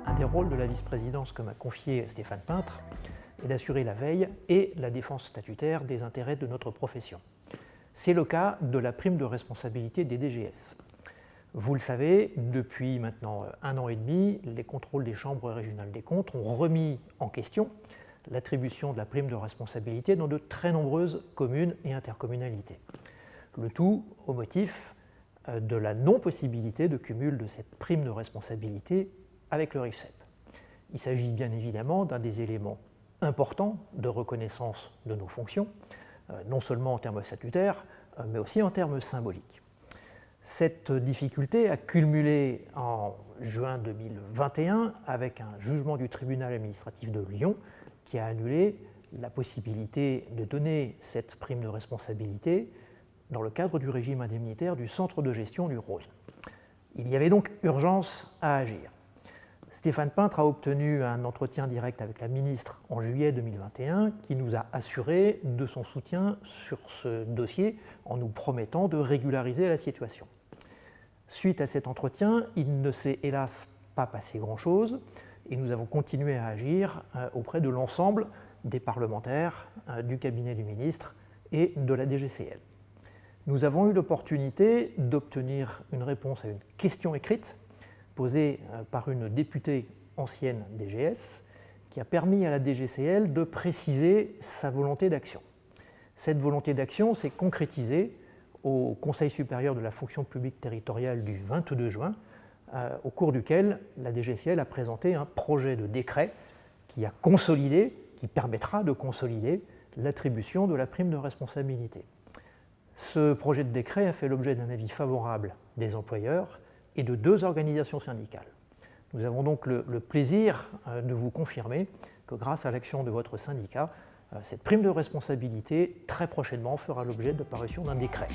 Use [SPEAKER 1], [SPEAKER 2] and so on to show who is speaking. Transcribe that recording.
[SPEAKER 1] Un des rôles de la vice-présidence que m'a confié Stéphane Peintre est d'assurer la veille et la défense statutaire des intérêts de notre profession. C'est le cas de la prime de responsabilité des DGS. Vous le savez, depuis maintenant 1 an et demi, les contrôles des chambres régionales des comptes ont remis en question l'attribution de la prime de responsabilité dans de très nombreuses communes et intercommunalités. Le tout au motif de la non-possibilité de cumul de cette prime de responsabilité avec le RIFSEP. Il s'agit bien évidemment d'un des éléments importants de reconnaissance de nos fonctions, non seulement en termes statutaires, mais aussi en termes symboliques. Cette difficulté a cumulé en juin 2021 avec un jugement du tribunal administratif de Lyon qui a annulé la possibilité de donner cette prime de responsabilité dans le cadre du régime indemnitaire du centre de gestion du Rhône. Il y avait donc urgence à agir. Stéphane Peintre a obtenu un entretien direct avec la ministre en juillet 2021 qui nous a assuré de son soutien sur ce dossier en nous promettant de régulariser la situation. Suite à cet entretien, il ne s'est hélas pas passé grand-chose et nous avons continué à agir auprès de l'ensemble des parlementaires, du cabinet du ministre et de la DGCL. Nous avons eu l'opportunité d'obtenir une réponse à une question écrite posée par une députée ancienne DGS qui a permis à la DGCL de préciser sa volonté d'action. Cette volonté d'action s'est concrétisée au Conseil supérieur de la fonction publique territoriale du 22 juin, au cours duquel la DGCL a présenté un projet de décret qui permettra de consolider l'attribution de la prime de responsabilité. Ce projet de décret a fait l'objet d'un avis favorable des employeurs et de 2 organisations syndicales. Nous avons donc le plaisir de vous confirmer que grâce à l'action de votre syndicat, cette prime de responsabilité, très prochainement, fera l'objet de parution d'un décret.